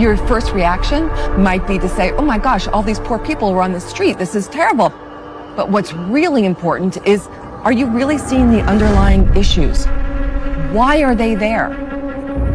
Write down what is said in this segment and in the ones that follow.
Your first reaction might be to say, oh my gosh, all these poor people are on the street. This is terrible. But what's really important is, are you really seeing the underlying issues? Why are they there?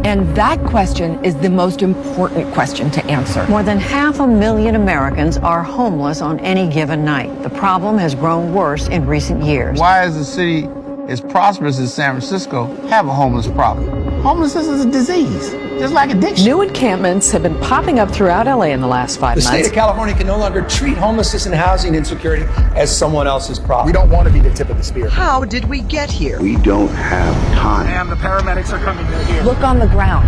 And that question is the most important question to answer. More than 500,000 Americans are homeless on any given night. The problem has grown worse in recent years. Why is a city as prosperous as San Francisco have a homeless problem? Homelessness is a disease, just like addiction. New encampments have been popping up throughout LA in the last 5 months. The state of California can no longer treat homelessness and housing insecurity as someone else's problem. We don't want to be the tip of the spear. How did we get here? We don't have time. And the paramedics are coming here. Look on the ground.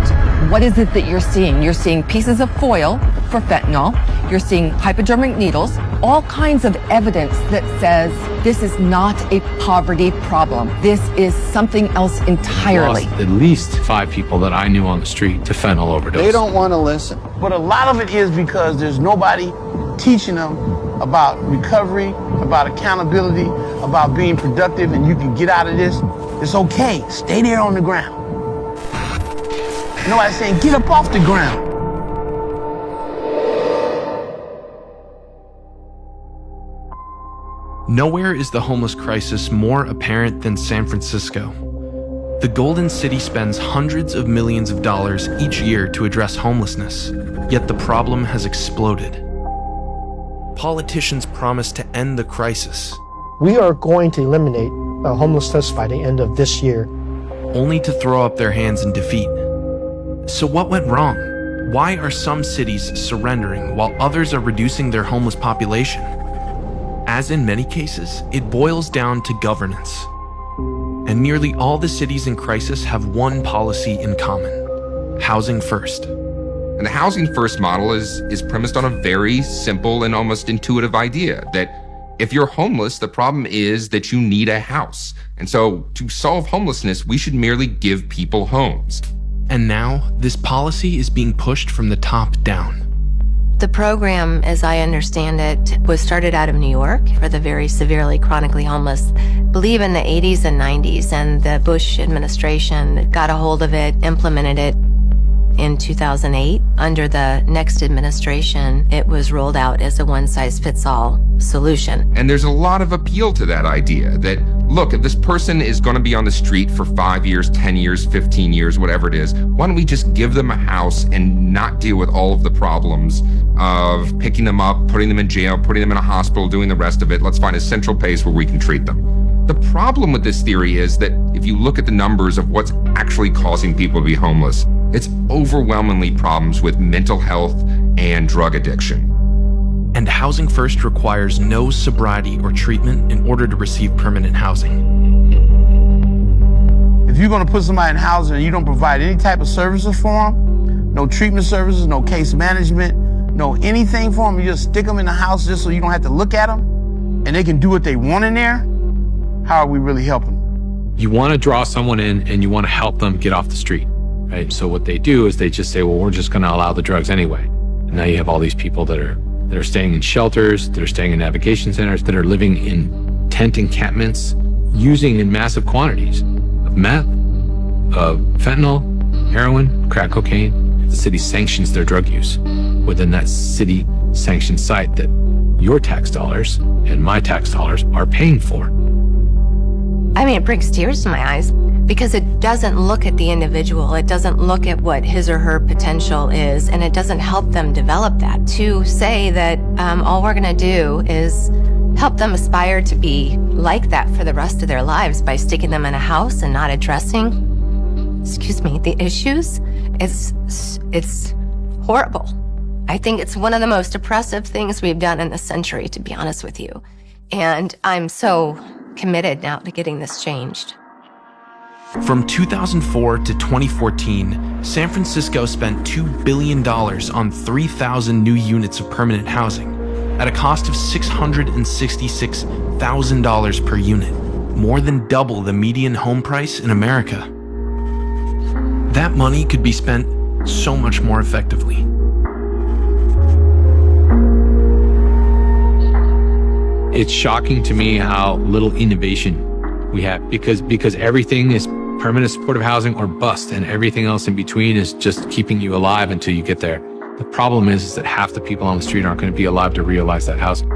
What is it that you're seeing? You're seeing pieces of foil for fentanyl. You're seeing hypodermic needles, all kinds of evidence that says this is not a poverty problem. This is something else entirely. Lost at least 5 people that I knew on the street to fentanyl overdose. They don't want to listen. But a lot of it is because there's nobody teaching them about recovery, about accountability, about being productive, and you can get out of this. It's okay. Stay there on the ground. Nobody's saying, get up off the ground. Nowhere is the homeless crisis more apparent than San Francisco. The Golden City spends hundreds of millions of dollars each year to address homelessness, yet the problem has exploded. Politicians promise to end the crisis. We are going to eliminate homelessness by the end of this year. Only to throw up their hands in defeat. So what went wrong? Why are some cities surrendering while others are reducing their homeless population? As in many cases, it boils down to governance. And nearly all the cities in crisis have one policy in common: housing first. And the housing first model is premised on a very simple and almost intuitive idea that if you're homeless, the problem is that you need a house. And so to solve homelessness, we should merely give people homes. And now, this policy is being pushed from the top down. The program, as I understand it, was started out of New York for the very severely chronically homeless, I believe in the 80s and 90s, and the Bush administration got a hold of it, implemented it in 2008. Under the next administration, it was rolled out as a one-size-fits-all solution. And there's a lot of appeal to that idea that, look, if this person is going to be on the street for 5 years, 10 years, 15 years, whatever it is, why don't we just give them a house and not deal with all of the problems of picking them up, putting them in jail, putting them in a hospital, doing the rest of it. Let's find a central place where we can treat them. The problem with this theory is that if you look at the numbers of what's actually causing people to be homeless, it's overwhelmingly problems with mental health and drug addiction. And housing first requires no sobriety or treatment in order to receive permanent housing. If you're going to put somebody in housing and you don't provide any type of services for them, no treatment services, no case management, no anything for them, you just stick them in the house just so you don't have to look at them, and they can do what they want in there, how are we really helping? You want to draw someone in and you want to help them get off the street, right? So what they do is they just say, well, we're just going to allow the drugs anyway. And now you have all these people that are staying in shelters, that are staying in navigation centers, that are living in tent encampments, using in massive quantities of meth, of fentanyl, heroin, crack cocaine. The city sanctions their drug use within that city-sanctioned site that your tax dollars and my tax dollars are paying for. I mean, it brings tears to my eyes because it doesn't look at the individual. It doesn't look at what his or her potential is, and it doesn't help them develop that. To say that all we're going to do is help them aspire to be like that for the rest of their lives by sticking them in a house and not addressing, the issues, it's horrible. I think it's one of the most oppressive things we've done in this century, to be honest with you. And I'm so committed now to getting this changed. From 2004 to 2014, San Francisco spent $2 billion on 3,000 new units of permanent housing at a cost of $666,000 per unit, more than double the median home price in America. That money could be spent so much more effectively. It's shocking to me how little innovation we have because everything is permanent supportive housing or bust, and everything else in between is just keeping you alive until you get there. The problem is that half the people on the street aren't going to be alive to realize that housing.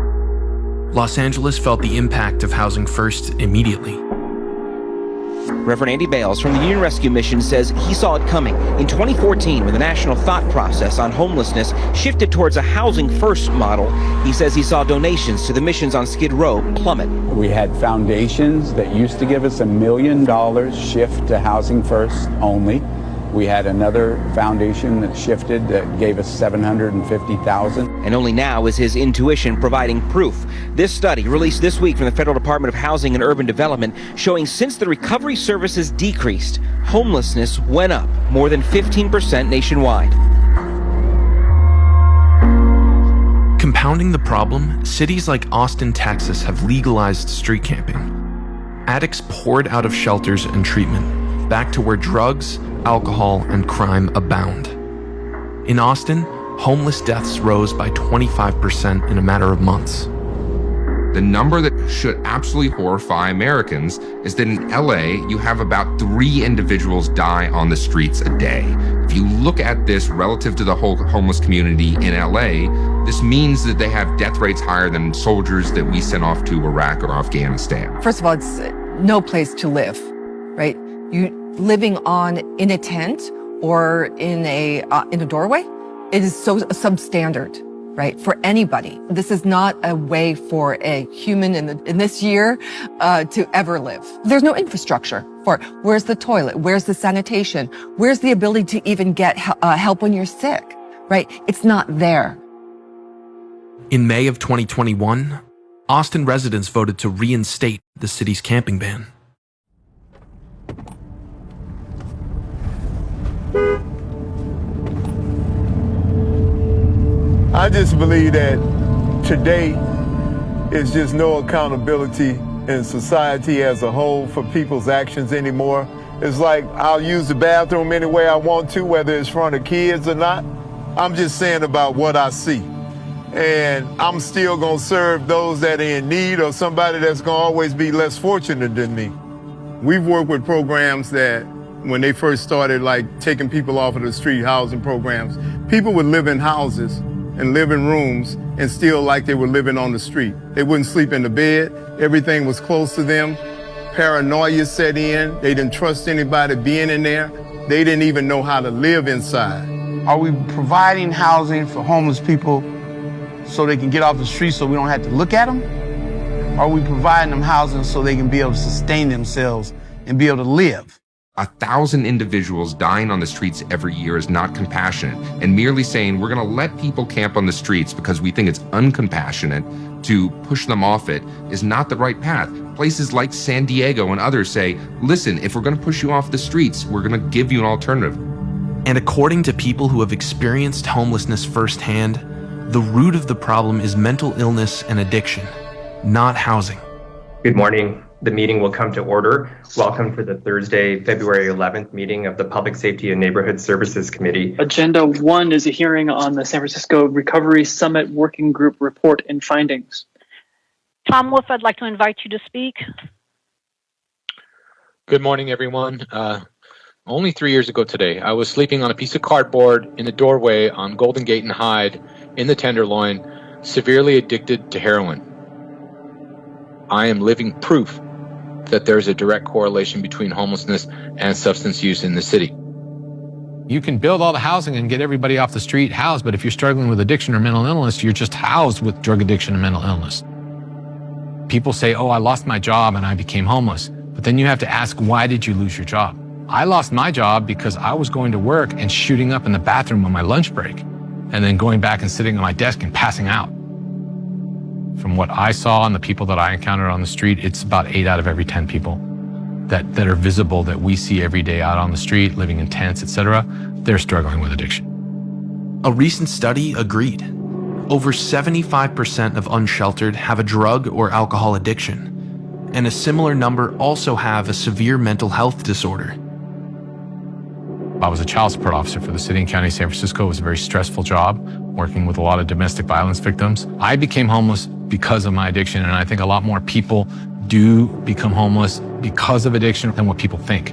Los Angeles felt the impact of Housing First immediately. Reverend Andy Bales from the Union Rescue Mission says he saw it coming in 2014 when the national thought process on homelessness shifted towards a Housing First model. He says he saw donations to the missions on Skid Row plummet. We had foundations that used to give us $1 million shift to Housing First only. We had another foundation that shifted that gave us $750,000. And only now is his intuition providing proof. This study, released this week from the Federal Department of Housing and Urban Development, showing since the recovery services decreased, homelessness went up more than 15% nationwide. Compounding the problem, cities like Austin, Texas have legalized street camping. Addicts poured out of shelters and treatment, back to where drugs, alcohol, and crime abound. In Austin, homeless deaths rose by 25% in a matter of months. The number that should absolutely horrify Americans is that in LA, you have about 3 individuals die on the streets a day. If you look at this relative to the whole homeless community in LA, this means that they have death rates higher than soldiers that we sent off to Iraq or Afghanistan. First of all, it's no place to live, right? You living in a tent or in a doorway, it is so substandard, right? For anybody. This is not a way for a human in this year to ever live. There's no infrastructure for it. Where's the toilet? Where's the sanitation? Where's the ability to even get help when you're sick, right? It's not there. In May of 2021, Austin residents voted to reinstate the city's camping ban. I just believe that today is just no accountability in society as a whole for people's actions anymore. It's like I'll use the bathroom any way I want to, whether it's in front of kids or not. I'm just saying about what I see. And I'm still gonna serve those that are in need or somebody that's gonna always be less fortunate than me. We've worked with programs that when they first started, like taking people off of the street, housing programs, people would live in houses and live in rooms and still like they were living on the street. They wouldn't sleep in the bed. Everything was close to them. Paranoia set in. They didn't trust anybody being in there. They didn't even know how to live inside. Are we providing housing for homeless people so they can get off the street so we don't have to look at them? Are we providing them housing so they can be able to sustain themselves and be able to live? 1,000 individuals dying on the streets every year is not compassionate, and merely saying we're going to let people camp on the streets because we think it's uncompassionate to push them off it is not the right path. Places like San Diego and others say, listen, if we're going to push you off the streets, we're going to give you an alternative. And according to people who have experienced homelessness firsthand, the root of the problem is mental illness and addiction, not housing. Good morning. The meeting will come to order. Welcome to the Thursday, February 11th meeting of the Public Safety and Neighborhood Services Committee. Agenda 1 is a hearing on the San Francisco Recovery Summit Working Group report and findings. Tom Wolf, I'd like to invite you to speak. Good morning, everyone. Only 3 years ago today, I was sleeping on a piece of cardboard in a doorway on Golden Gate and Hyde in the Tenderloin, severely addicted to heroin. I am living proof that there's a direct correlation between homelessness and substance use in the city. You can build all the housing and get everybody off the street housed, but if you're struggling with addiction or mental illness, you're just housed with drug addiction and mental illness. People say, oh, I lost my job and I became homeless. But then you have to ask, why did you lose your job? I lost my job because I was going to work and shooting up in the bathroom on my lunch break, and then going back and sitting on my desk and passing out. From what I saw and the people that I encountered on the street, it's about 8 out of every 10 people that are visible, that we see every day out on the street, living in tents, etc. They're struggling with addiction. A recent study agreed. Over 75% of unsheltered have a drug or alcohol addiction, and a similar number also have a severe mental health disorder. I was a child support officer for the city and county of San Francisco. It was a very stressful job, working with a lot of domestic violence victims. I became homeless because of my addiction, and I think a lot more people do become homeless because of addiction than what people think.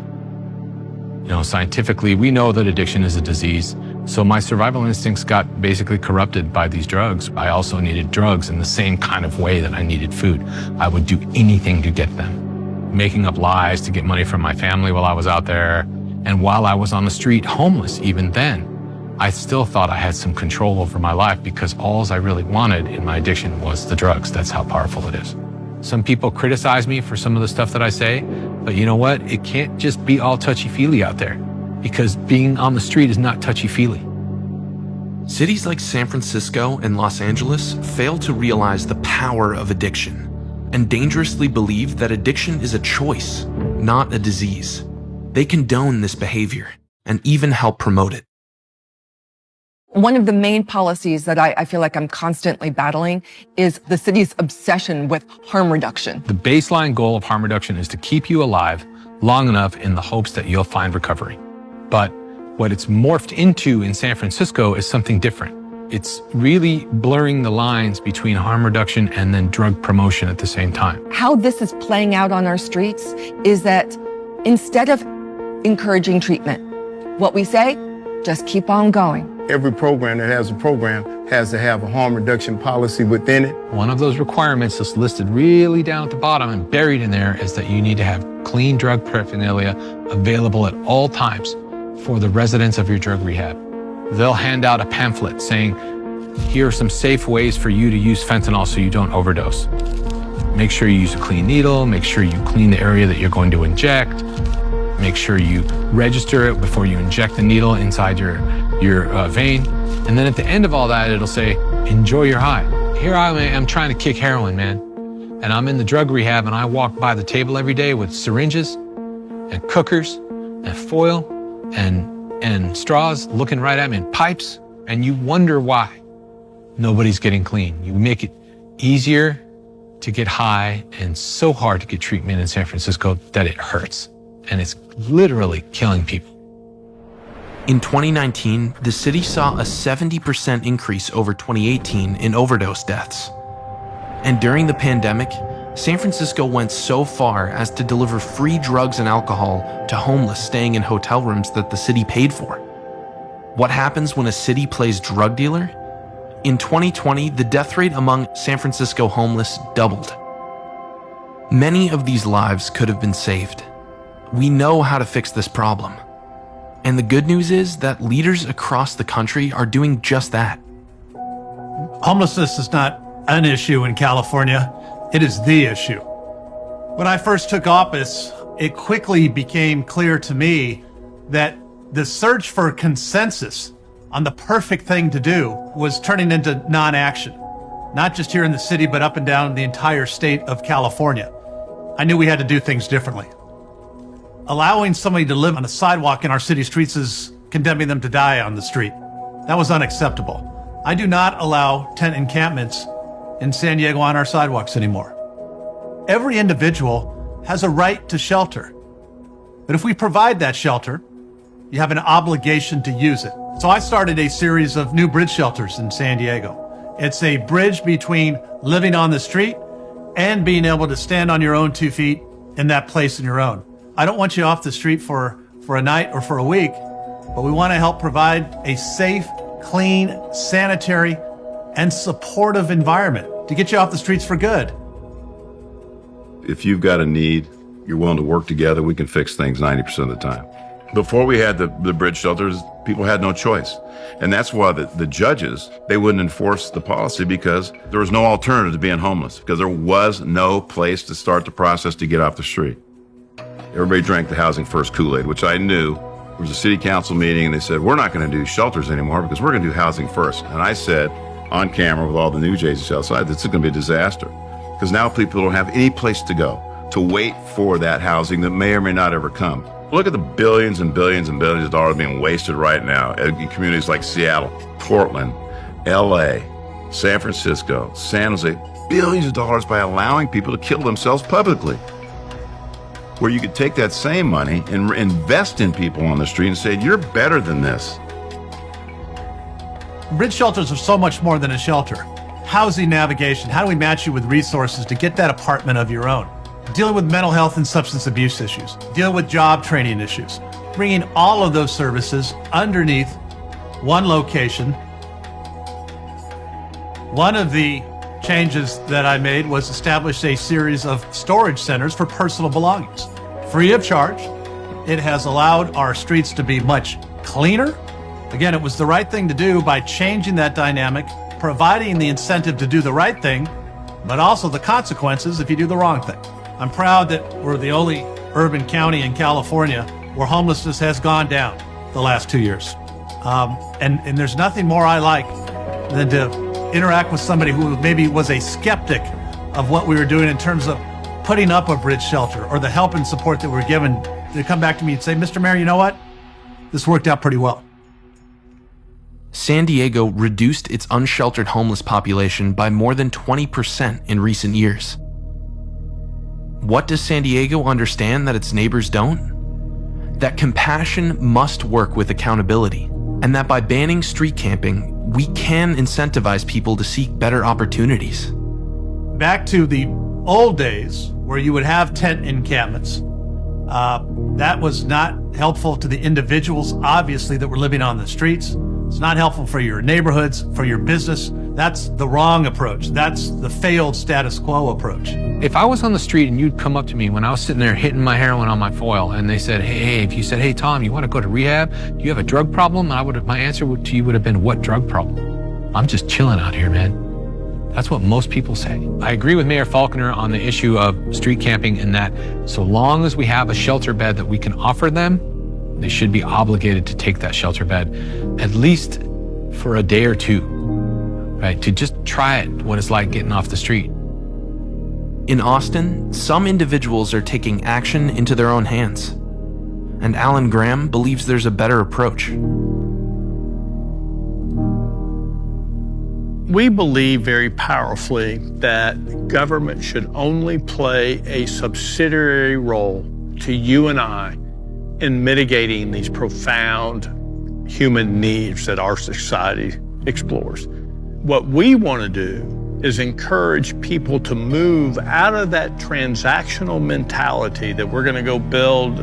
You know, scientifically, we know that addiction is a disease. So my survival instincts got basically corrupted by these drugs. I also needed drugs in the same kind of way that I needed food. I would do anything to get them, making up lies to get money from my family while I was out there. And while I was on the street, homeless even then, I still thought I had some control over my life because all I really wanted in my addiction was the drugs. That's how powerful it is. Some people criticize me for some of the stuff that I say, but you know what? It can't just be all touchy-feely out there, because being on the street is not touchy-feely. Cities like San Francisco and Los Angeles fail to realize the power of addiction and dangerously believe that addiction is a choice, not a disease. They condone this behavior and even help promote it. One of the main policies that I feel like I'm constantly battling is the city's obsession with harm reduction. The baseline goal of harm reduction is to keep you alive long enough in the hopes that you'll find recovery. But what it's morphed into in San Francisco is something different. It's really blurring the lines between harm reduction and then drug promotion at the same time. How this is playing out on our streets is that instead of encouraging treatment, what we say, just keep on going. Every program that has a program has to have a harm reduction policy within it. One of those requirements that's listed really down at the bottom and buried in there is that you need to have clean drug paraphernalia available at all times for the residents of your drug rehab. They'll hand out a pamphlet saying, here are some safe ways for you to use fentanyl so you don't overdose. Make sure you use a clean needle, make sure you clean the area that you're going to inject, make sure you register it before you inject the needle inside your vein. And then at the end of all that, it'll say, enjoy your high. Here I am trying to kick heroin, man. And I'm in the drug rehab and I walk by the table every day with syringes and cookers and foil and straws looking right at me and pipes. And you wonder why nobody's getting clean. You make it easier to get high and so hard to get treatment in San Francisco that it hurts. And it's literally killing people. In 2019, the city saw a 70% increase over 2018 in overdose deaths. And during the pandemic, San Francisco went so far as to deliver free drugs and alcohol to homeless staying in hotel rooms that the city paid for. What happens when a city plays drug dealer? In 2020, the death rate among San Francisco homeless doubled. Many of these lives could have been saved. We know how to fix this problem. And the good news is that leaders across the country are doing just that. Homelessness is not an issue in California. It is the issue. When I first took office, it quickly became clear to me that the search for consensus on the perfect thing to do was turning into non-action, not just here in the city, but up and down the entire state of California. I knew we had to do things differently. Allowing somebody to live on a sidewalk in our city streets is condemning them to die on the street. That was unacceptable. I do not allow tent encampments in San Diego on our sidewalks anymore. Every individual has a right to shelter. But if we provide that shelter, you have an obligation to use it. So I started a series of new bridge shelters in San Diego. It's a bridge between living on the street and being able to stand on your own 2 feet in that place on your own. I don't want you off the street for a night or for a week, but we want to help provide a safe, clean, sanitary, and supportive environment to get you off the streets for good. If you've got a need, you're willing to work together, we can fix things 90% of the time. Before we had the bridge shelters, people had no choice. And that's why the judges, they wouldn't enforce the policy because there was no alternative to being homeless, because there was no place to start the process to get off the street. Everybody drank the Housing First Kool-Aid, which I knew. There was a city council meeting and they said, we're not going to do shelters anymore because we're going to do housing first. And I said on camera with all the news agents outside, this is going to be a disaster because now people don't have any place to go to wait for that housing that may or may not ever come. Look at the billions and billions and billions of dollars being wasted right now in communities like Seattle, Portland, LA, San Francisco, San Jose, billions of dollars by allowing people to kill themselves publicly. Where you could take that same money and invest in people on the street and say, you're better than this. Bridge shelters are so much more than a shelter. Housing navigation, how do we match you with resources to get that apartment of your own? Dealing with mental health and substance abuse issues, dealing with job training issues, bringing all of those services underneath one location. One of the changes that I made was establish a series of storage centers for personal belongings, free of charge. It has allowed our streets to be much cleaner. Again, it was the right thing to do by changing that dynamic, providing the incentive to do the right thing, but also the consequences if you do the wrong thing. I'm proud that we're the only urban county in California where homelessness has gone down the last 2 years. And there's nothing more I like than to interact with somebody who maybe was a skeptic of what we were doing in terms of putting up a bridge shelter or the help and support that we're given. They come back to me and say, Mr. Mayor, you know what? This worked out pretty well. San Diego reduced its unsheltered homeless population by more than 20% in recent years. What does San Diego understand that its neighbors don't? That compassion must work with accountability, and that by banning street camping, we can incentivize people to seek better opportunities. Back to the old days where you would have tent encampments, that was not helpful to the individuals, obviously, that were living on the streets. It's not helpful for your neighborhoods, for your business. That's the wrong approach. That's the failed status quo approach. If I was on the street and you'd come up to me when I was sitting there hitting my heroin on my foil and they said, if you said, hey, Tom, you want to go to rehab? Do you have a drug problem? My answer to you would have been, what drug problem? I'm just chilling out here, man. That's what most people say. I agree with Mayor Faulconer on the issue of street camping in that so long as we have a shelter bed that we can offer them, they should be obligated to take that shelter bed at least for a day or two, right? To just try it, what it's like getting off the street. In Austin, some individuals are taking action into their own hands. And Alan Graham believes there's a better approach. We believe very powerfully that government should only play a subsidiary role to you and I in mitigating these profound human needs that our society explores. What we want to do is encourage people to move out of that transactional mentality that we're going to go build,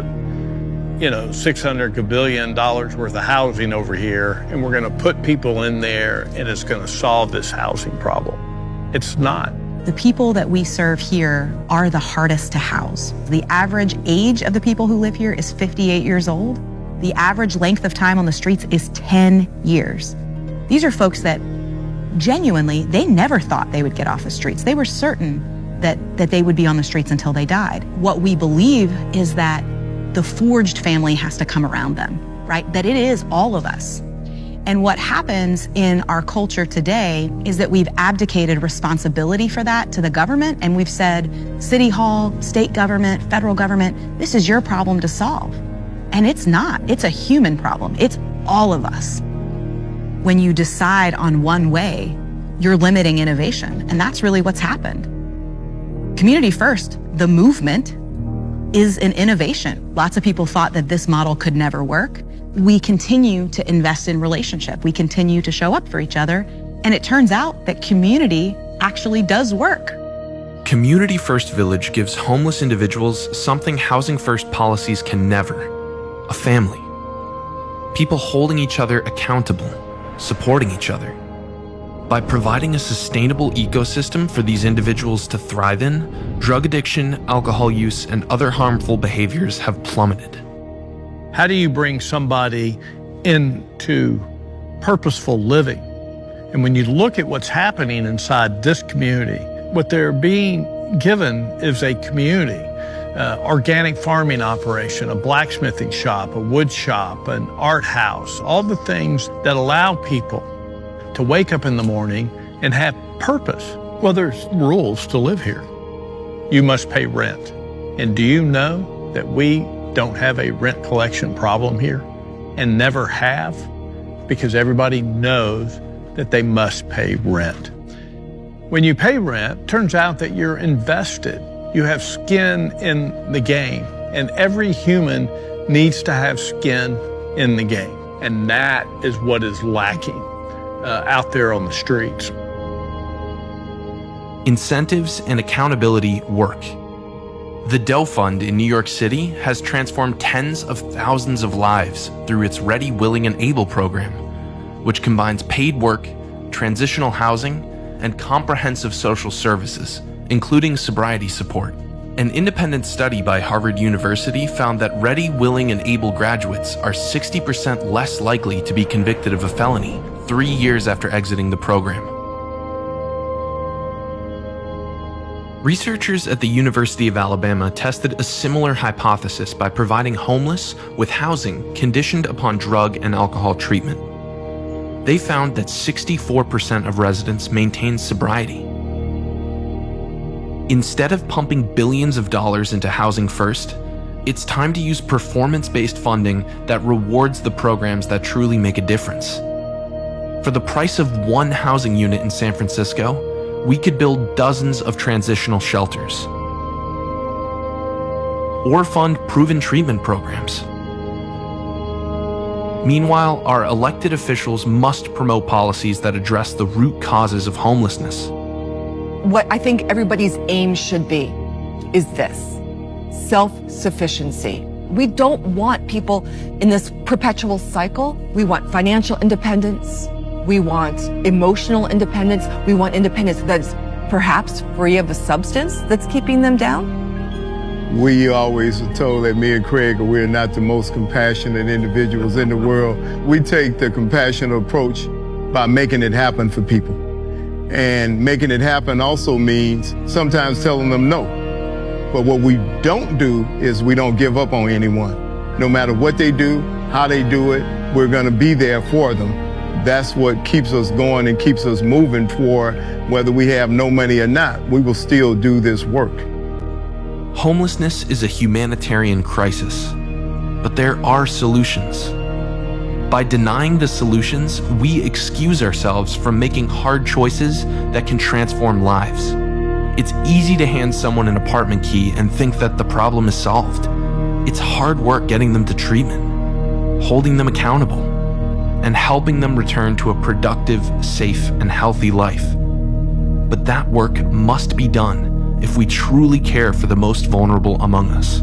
$600 billion worth of housing over here, and we're going to put people in there and it's going to solve this housing problem. It's not. The people that we serve here are the hardest to house. The average age of the people who live here is 58 years old. The average length of time on the streets is 10 years. These are folks that genuinely, they never thought they would get off the streets. They were certain that they would be on the streets until they died. What we believe is that the forged family has to come around them, right? That it is all of us. And what happens in our culture today is that we've abdicated responsibility for that to the government, and we've said, City Hall, state government, federal government, this is your problem to solve. And it's not. It's a human problem. It's all of us. When you decide on one way, you're limiting innovation, and that's really what's happened. Community First, the movement, is an innovation. Lots of people thought that this model could never work. We continue to invest in relationship. We continue to show up for each other. And it turns out that community actually does work. Community First Village gives homeless individuals something Housing First policies can never: a family. People holding each other accountable, supporting each other. By providing a sustainable ecosystem for these individuals to thrive in, drug addiction, alcohol use, and other harmful behaviors have plummeted. How do you bring somebody into purposeful living? And when you look at what's happening inside this community, what they're being given is a community, organic farming operation, a blacksmithing shop, a wood shop, an art house, all the things that allow people to wake up in the morning and have purpose. Well, there's rules to live here. You must pay rent. And do you know that we don't have a rent collection problem here and never have? Because everybody knows that they must pay rent. When you pay rent, turns out that you're invested. You have skin in the game, and every human needs to have skin in the game. And that is what is lacking out there on the streets. Incentives and accountability work. The Dell Fund in New York City has transformed tens of thousands of lives through its Ready, Willing, and Able program. which combines paid work, transitional housing, and comprehensive social services, including sobriety support. An independent study by Harvard University found that ready, willing, and able graduates are 60% less likely to be convicted of a felony 3 years after exiting the program. Researchers at the University of Alabama tested a similar hypothesis by providing homeless with housing conditioned upon drug and alcohol treatment. They found that 64% of residents maintained sobriety. Instead of pumping billions of dollars into housing first, it's time to use performance-based funding that rewards the programs that truly make a difference. For the price of one housing unit in San Francisco, we could build dozens of transitional shelters. Or fund proven treatment programs. Meanwhile, our elected officials must promote policies that address the root causes of homelessness. What I think everybody's aim should be is this: self-sufficiency. We don't want people in this perpetual cycle. We want financial independence. We want emotional independence. We want independence that's perhaps free of a substance that's keeping them down. We always are told that me and Craig, we're not the most compassionate individuals in the world. We take the compassionate approach by making it happen for people. And making it happen also means sometimes telling them no. But what we don't do is we don't give up on anyone. No matter what they do, how they do it, we're going to be there for them. That's what keeps us going and keeps us moving toward whether we have no money or not, we will still do this work. Homelessness is a humanitarian crisis, but there are solutions. By denying the solutions, we excuse ourselves from making hard choices that can transform lives. It's easy to hand someone an apartment key and think that the problem is solved. It's hard work getting them to treatment, holding them accountable, and helping them return to a productive, safe, and healthy life. But that work must be done if we truly care for the most vulnerable among us.